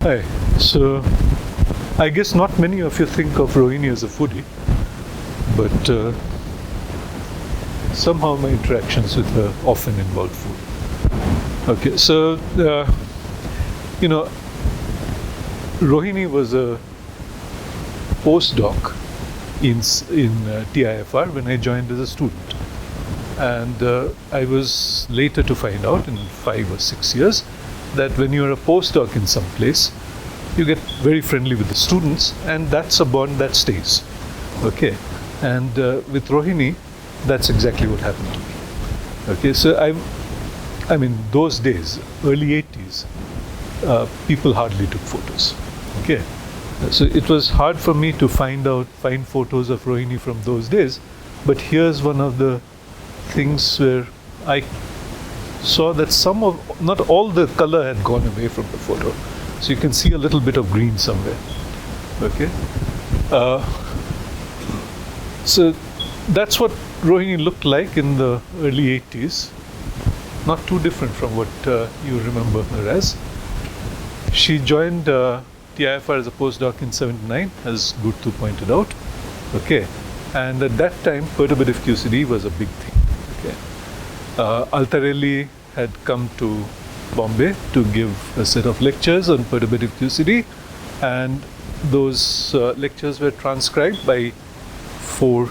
Hi. So, I guess not many of you think of Rohini as a foodie, but somehow my interactions with her often involve food. Okay, so, Rohini was a postdoc in TIFR when I joined as a student. And I was later to find out in 5 or 6 years that when you're a postdoc in some place, you get very friendly with the students, and that's a bond that stays. Okay, and with Rohini, that's exactly what happened to me. Okay, so I mean, those days, early 80s, people hardly took photos. Okay, so it was hard for me to find photos of Rohini from those days, but here's one of the things where I saw that not all the color had gone away from the photo. So you can see a little bit of green somewhere. Okay. So that's what Rohini looked like in the early 80s. Not too different from what you remember her as. She joined TIFR as a postdoc in 79, as Gupta pointed out. Okay. And at that time, perturbative QCD was a big thing. Okay. Altarelli had come to Bombay to give a set of lectures on perturbative QCD, and those lectures were transcribed by 4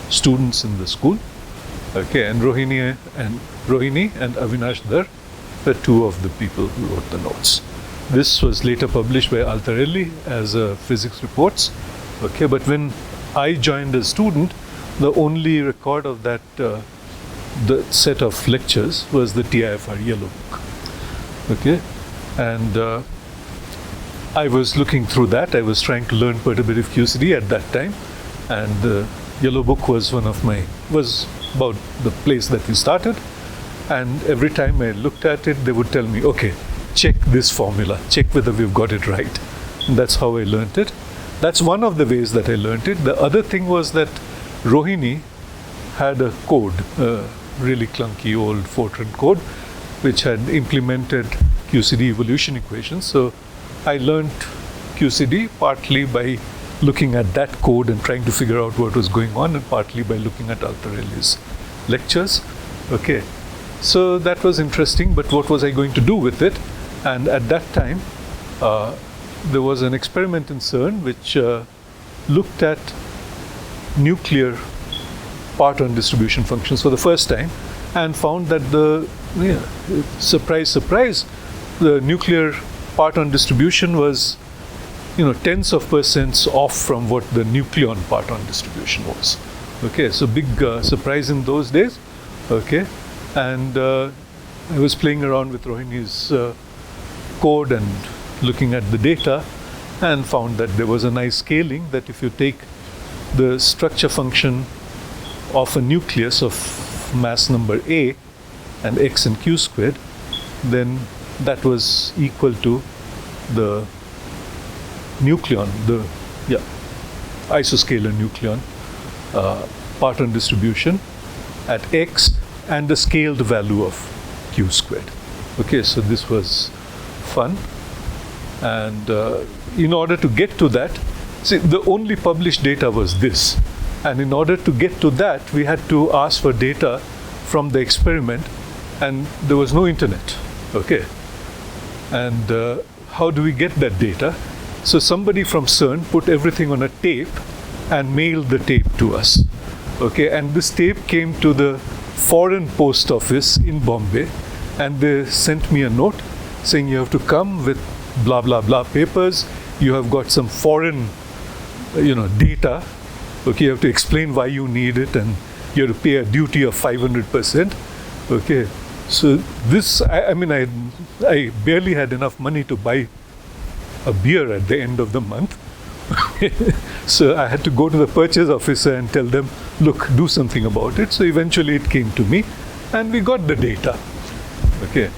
students in the school. Okay, and Rohini and Avinash Dhar were 2 of the people who wrote the notes. This was later published by Altarelli as physics reports. Okay, but when I joined as a student, the only record of that the set of lectures was the TIFR yellow book. Okay, and I was looking through that. I was trying to learn perturbative QCD at that time, and the yellow book was about the place that we started. And every time I looked at it, they would tell me, okay, check this formula, check whether we've got it right. And that's how I learned it. That's one of the ways that I learned it. The other thing was that Rohini had a code, really clunky old Fortran code, which had implemented QCD evolution equations. So I learned QCD partly by looking at that code and trying to figure out what was going on, and partly by looking at Altarelli's lectures. Okay, so that was interesting, but what was I going to do with it? And at that time, there was an experiment in CERN which looked at nuclear Parton distribution functions for the first time, and found that surprise, surprise, the nuclear Parton distribution was, tens of percents off from what the nucleon Parton distribution was. Okay, so big surprise in those days. Okay, and I was playing around with Rohini's code and looking at the data, and found that there was a nice scaling, that if you take the structure function of a nucleus of mass number A and x and q squared, then that was equal to the nucleon, the isoscalar nucleon Parton distribution at x and the scaled value of q squared. Okay, so this was fun. And in order to get to that, see, the only published data was this. And in order to get to that, we had to ask for data from the experiment, and there was no internet. Okay. And how do we get that data? So somebody from CERN put everything on a tape and mailed the tape to us. Okay, and this tape came to the foreign post office in Bombay, and they sent me a note saying you have to come with blah blah blah papers. You have got some foreign, data. Okay, you have to explain why you need it, and you have to pay a duty of 500%. Okay, so this, I barely had enough money to buy a beer at the end of the month. So I had to go to the purchase officer and tell them, look, do something about it. So eventually it came to me, and we got the data. Okay,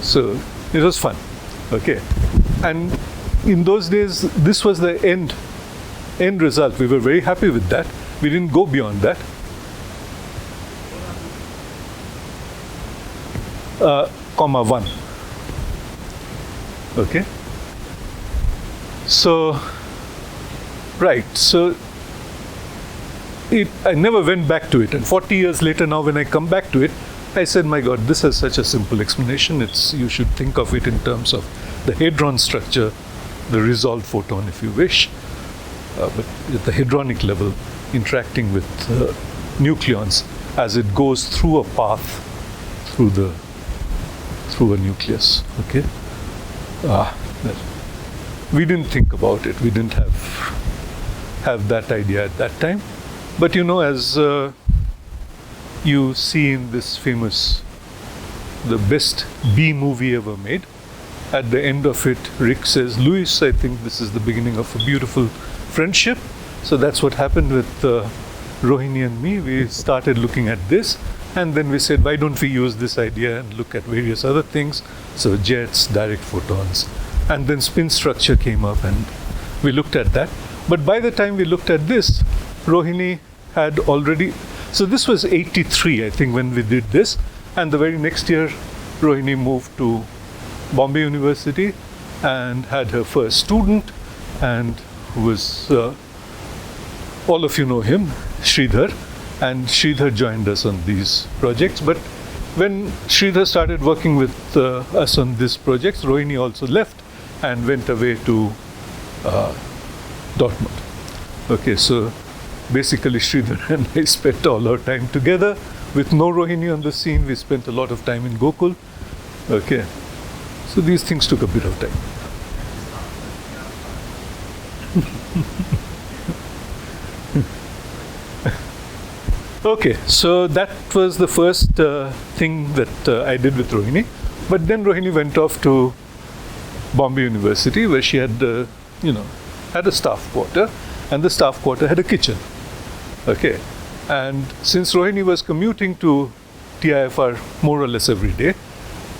so it was fun. Okay, and in those days, this was the end result. We were very happy with that. We didn't go beyond that. 1. Okay, So, right, so I never went back to it. And 40 years later now, when I come back to it, I said, my God, this has such a simple explanation. You should think of it in terms of the hadron structure, the resolved photon, if you wish, but at the hadronic level, interacting with nucleons as it goes through a path through a nucleus. Okay, we didn't think about it. We didn't have that idea at that time. But you know, as you see in this famous, the best B movie ever made, at the end of it, Rick says, Louis, I think this is the beginning of a beautiful friendship. So that's what happened with Rohini and me. We started looking at this, and then we said, why don't we use this idea and look at various other things? So jets, direct photons, and then spin structure came up, and we looked at that. But by the time we looked at this, Rohini had already, so this was 83, I think, when we did this. And the very next year, Rohini moved to Bombay University and had her first student, and who was, all of you know him, Sridhar. And Sridhar joined us on these projects. But when Sridhar started working with us on these projects, Rohini also left and went away to Dortmund. Okay, so basically Sridhar and I spent all our time together. With no Rohini on the scene, we spent a lot of time in Gokul. Okay, so these things took a bit of time. Okay, so that was the first thing that I did with Rohini. But then Rohini went off to Bombay University, where she had, had a staff quarter, and the staff quarter had a kitchen. Okay, and since Rohini was commuting to TIFR more or less every day,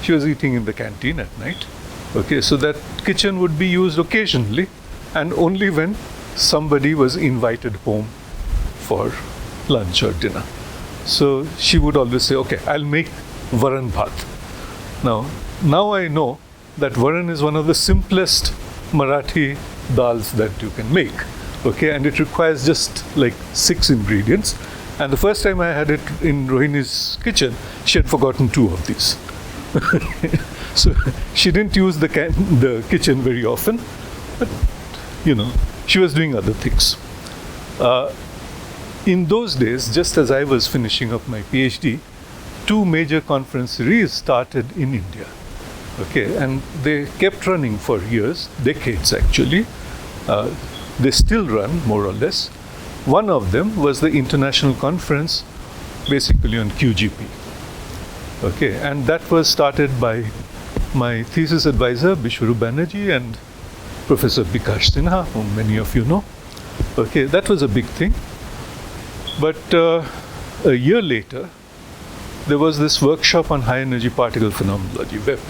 she was eating in the canteen at night. Okay, so that kitchen would be used occasionally, and only when somebody was invited home for lunch or dinner. So she would always say, okay, I'll make varan bhat. Now I know that varan is one of the simplest Marathi dals that you can make. Okay, and it requires just like 6 ingredients. And the first time I had it in Rohini's kitchen, she had forgotten 2 of these. So she didn't use the kitchen very often, but she was doing other things. In those days, just as I was finishing up my PhD, 2 major conference series started in India. Okay, and they kept running for years, decades actually. They still run, more or less. One of them was the international conference, basically on QGP. Okay, and that was started by my thesis advisor, Bishwaru Banerjee, and Professor Bikash Sinha, whom many of you know. Okay, that was a big thing. But a year later, there was this workshop on high energy particle phenomenology, WEP.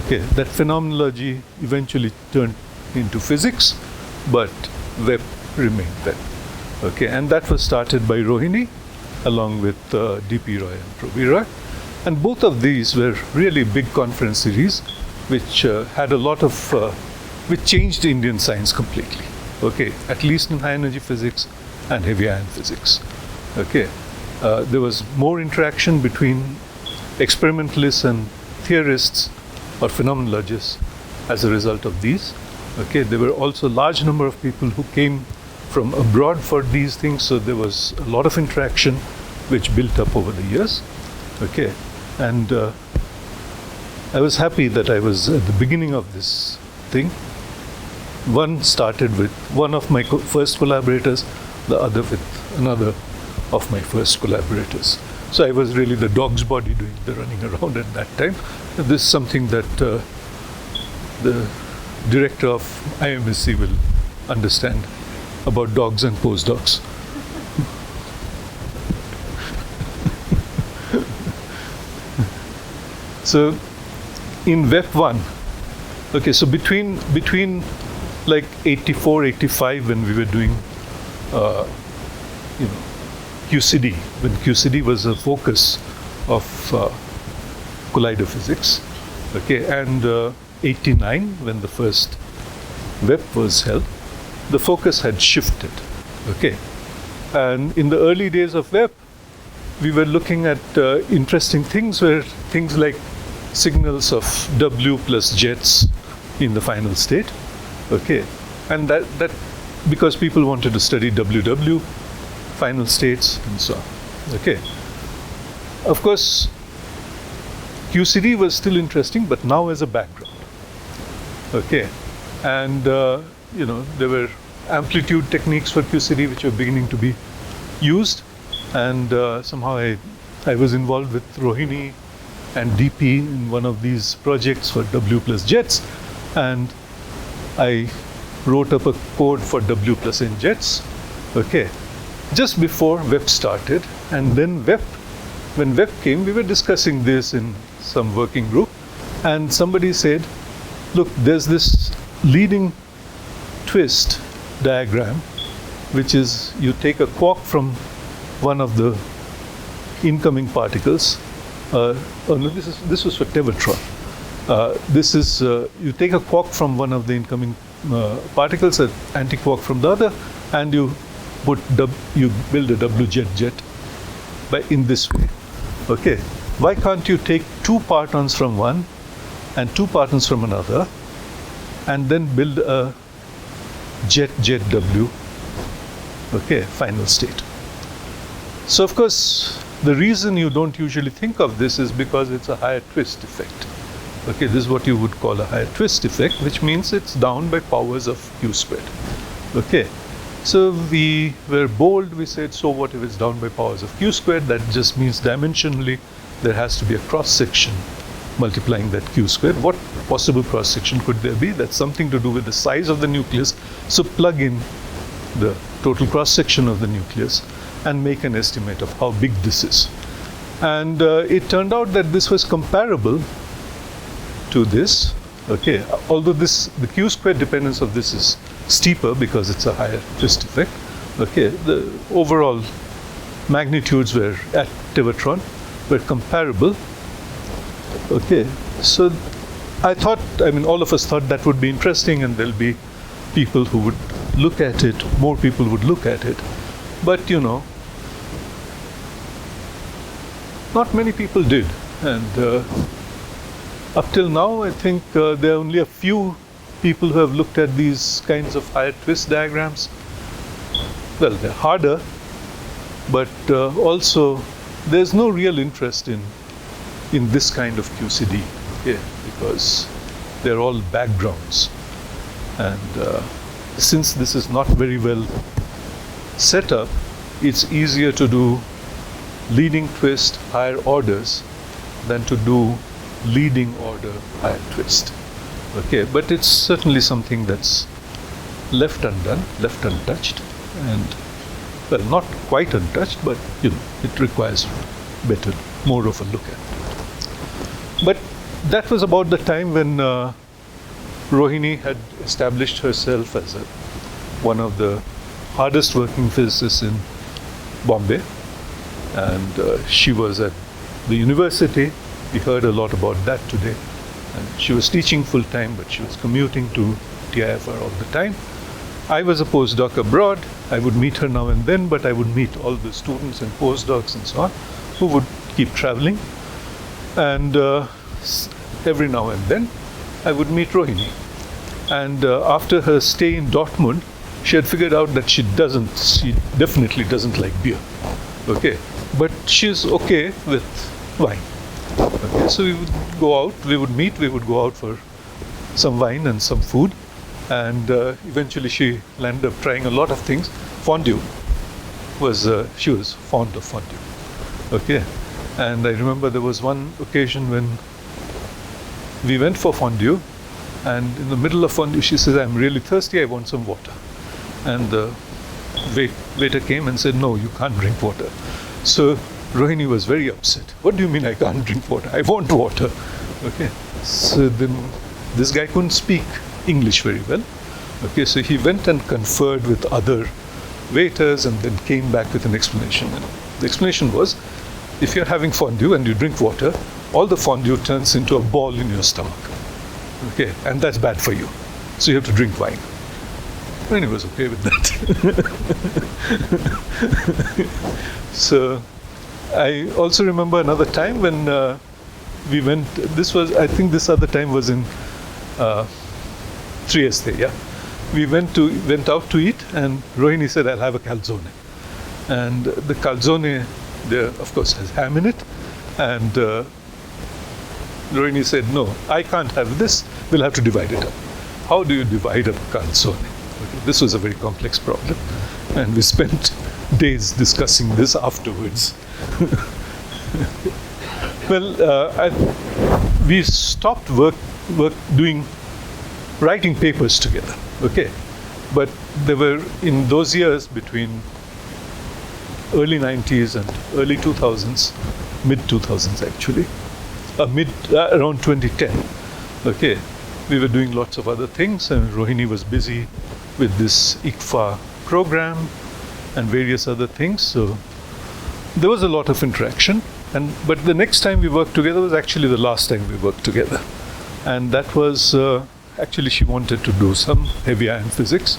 Okay, that phenomenology eventually turned into physics, but WEP remained then. Okay, and that was started by Rohini, along with D.P. Roy and Probi Roy. And both of these were really big conference series, which had a lot of, which changed Indian science completely. Okay, at least in high energy physics and heavy ion physics. Okay, there was more interaction between experimentalists and theorists or phenomenologists as a result of these. Okay, there were also a large number of people who came from abroad for these things, so there was a lot of interaction which built up over the years. Okay, and I was happy that I was at the beginning of this thing. One started with one of my first collaborators, the other with another of my first collaborators. So I was really the dog's body doing the running around at that time. This is something that the director of IMSC will understand about dogs and postdocs. So in WEP 1, okay, so between like 84, 85, when we were doing QCD, when QCD was a focus of collider physics, okay, and 89, when the first web was held, the focus had shifted. Okay, and in the early days of web, we were looking at interesting things, where things like signals of W plus jets in the final state. Okay, and that because people wanted to study WW, final states, and so on. Okay, of course, QCD was still interesting, but now as a background. Okay, and there were amplitude techniques for QCD which were beginning to be used, and somehow I was involved with Rohini and DP in one of these projects for W plus jets, and I wrote up a code for W plus N jets. Okay, just before web started, and then when web came, we were discussing this in some working group, and somebody said, look, there's this leading twist diagram, which is you take a quark from one of the incoming particles. This was for Tevatron. This is you take a quark from one of the incoming particles, an anti-quark from the other, and you build a W jet in this way. Okay, why can't you take two partons from one and two partons from another, and then build a jet W? Okay, final state. So of course, the reason you don't usually think of this is because it's a higher twist effect. Okay, this is what you would call a higher twist effect, which means it's down by powers of q squared. Okay, so we were bold, we said, so what if it's down by powers of q squared? That just means dimensionally there has to be a cross section multiplying that q squared. What possible cross section could there be? That's something to do with the size of the nucleus. So plug in the total cross section of the nucleus and make an estimate of how big this is. And it turned out that this was comparable to this. Okay, although the q squared dependence of this is steeper because it's a higher twist effect. Okay, the overall magnitudes were at Tevatron were comparable. Okay, so all of us thought that would be interesting, and there'll be people who would look at it, more people would look at it. But not many people did. And up till now, I think there are only a few people who have looked at these kinds of higher twist diagrams. Well, they're harder, but also there's no real interest in this kind of QCD, okay, because they're all backgrounds. And since this is not very well set up, it's easier to do leading twist higher orders than to do leading order higher twist. Okay, but it's certainly something that's left undone, left untouched, and well, not quite untouched, but it requires more of a look at it. But that was about the time when Rohini had established herself as one of the hardest working physicists in Bombay, and she was at the university. We heard a lot about that today. And she was teaching full time, but she was commuting to TIFR all the time. I was a postdoc abroad. I would meet her now and then, but I would meet all the students and postdocs and so on who would keep traveling. And every now and then, I would meet Rohini. And after her stay in Dortmund, she had figured out that she definitely doesn't like beer. Okay, but she's okay with wine. Okay, so we would go out, we would meet, we would go out for some wine and some food, and eventually she landed up trying a lot of things. Fondue she was fond of fondue. Okay, and I remember there was one occasion when we went for fondue, and in the middle of fondue she says, I'm really thirsty, I want some water. And the waiter came and said, no, you can't drink water. So Rohini was very upset. What do you mean I can't drink water? I want water. Okay. So then this guy couldn't speak English very well. Okay, so he went and conferred with other waiters and then came back with an explanation. And the explanation was, if you're having fondue and you drink water, all the fondue turns into a ball in your stomach. Okay, and that's bad for you. So you have to drink wine. Rohini was okay with that. So I also remember another time when we went, I think this other time was in Trieste, yeah. We went out to eat, and Rohini said, I'll have a calzone. And the calzone, there of course has ham in it, and Rohini said, no, I can't have this, we'll have to divide it up. How do you divide up calzone? Okay, this was a very complex problem, and we spent days discussing this afterwards. Well, we stopped writing papers together, okay? But there were, in those years between early 90s and early 2000s, mid 2000s actually, around 2010, okay? We were doing lots of other things, and Rohini was busy with this ICFA program and various other things, so there was a lot of interaction. But the next time we worked together was actually the last time we worked together. And that was, actually she wanted to do some heavy ion physics.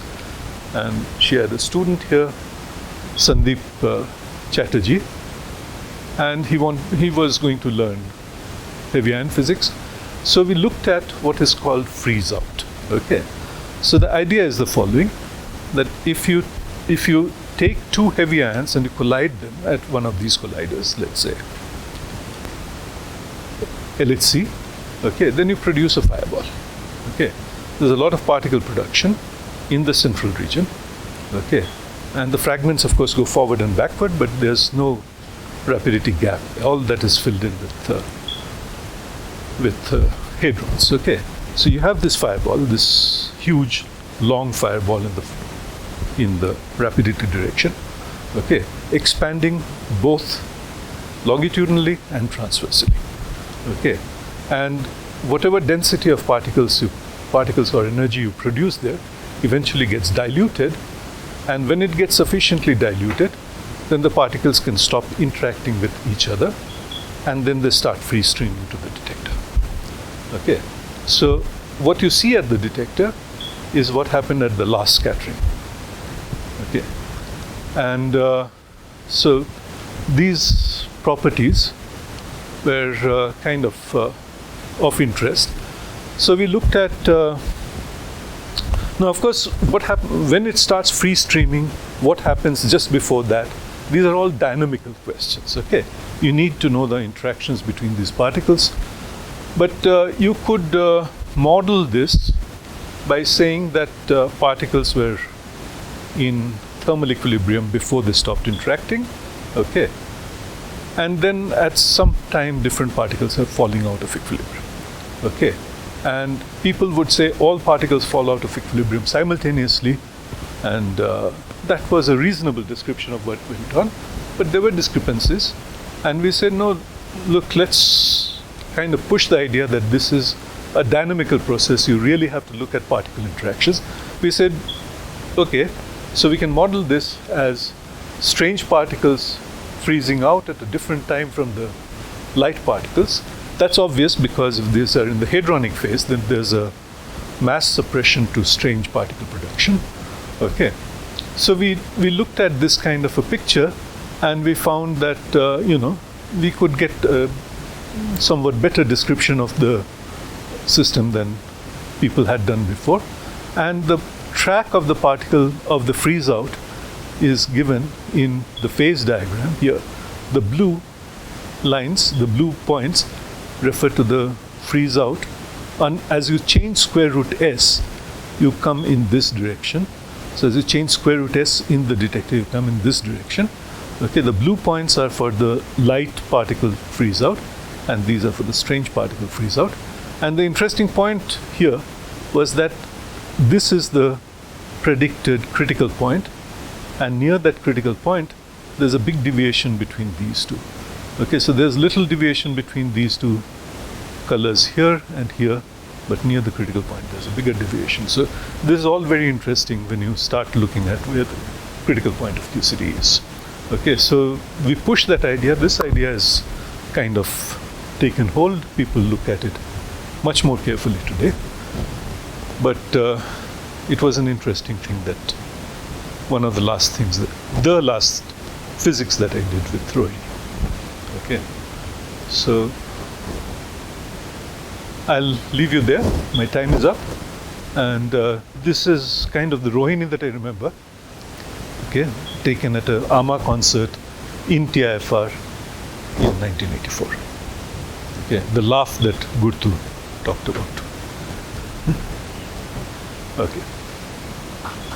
And she had a student here, Sandeep Chatterjee. And he was going to learn heavy ion physics. So we looked at what is called freeze out, okay? So the idea is the following, that if you take two heavy ions and you collide them at one of these colliders, let's say LHC, okay, then you produce a fireball, okay. There's a lot of particle production in the central region, okay, and the fragments of course go forward and backward, but there's no rapidity gap. All that is filled in with hadrons, okay. So you have this fireball, this huge long fireball in the rapidity direction, okay, expanding both longitudinally and transversely, okay. And whatever density of particles or energy you produce there eventually gets diluted, and when it gets sufficiently diluted, then the particles can stop interacting with each other, and then they start free streaming to the detector, okay. So what you see at the detector is what happened at the last scattering, okay. And so these properties were kind of interest. So we looked at, now of course, what happens when it starts free streaming, what happens just before that? These are all dynamical questions, okay. You need to know the interactions between these particles. But you could model this by saying that particles were in thermal equilibrium before they stopped interacting, okay. And then at some time different particles are falling out of equilibrium, okay. And people would say all particles fall out of equilibrium simultaneously, and that was a reasonable description of what went on. But there were discrepancies, and we said, no, look, let's kind of push the idea that this is a dynamical process. You really have to look at particle interactions. We said, okay, so we can model this as strange particles freezing out at a different time from the light particles. That's obvious because if these are in the hadronic phase, then there's a mass suppression to strange particle production, okay. So we looked at this kind of a picture, and we found that we could get a somewhat better description of the system than people had done before. And the track of the particle of the freeze out is given in the phase diagram here. The blue lines, the blue points, refer to the freeze out. And as you change square root s, you come in this direction. So as you change square root s in the detector, you come in this direction. Okay, the blue points are for the light particle freeze out, and these are for the strange particle freeze out. And the interesting point here was that this is the predicted critical point, and near that critical point, there's a big deviation between these two. Okay, so there's little deviation between these two colors here and here, but near the critical point, there's a bigger deviation. So this is all very interesting when you start looking at where the critical point of QCD is. Okay, so we push that idea. This idea is kind of taken hold. People look at it much more carefully today. But it was an interesting thing that one of the last things, the last physics that I did with Rohini. Okay, so I'll leave you there. My time is up, and this is kind of the Rohini that I remember. Okay, taken at a AMA concert in TIFR in 1984. Okay, the laugh that Gurtu talked about. Okay.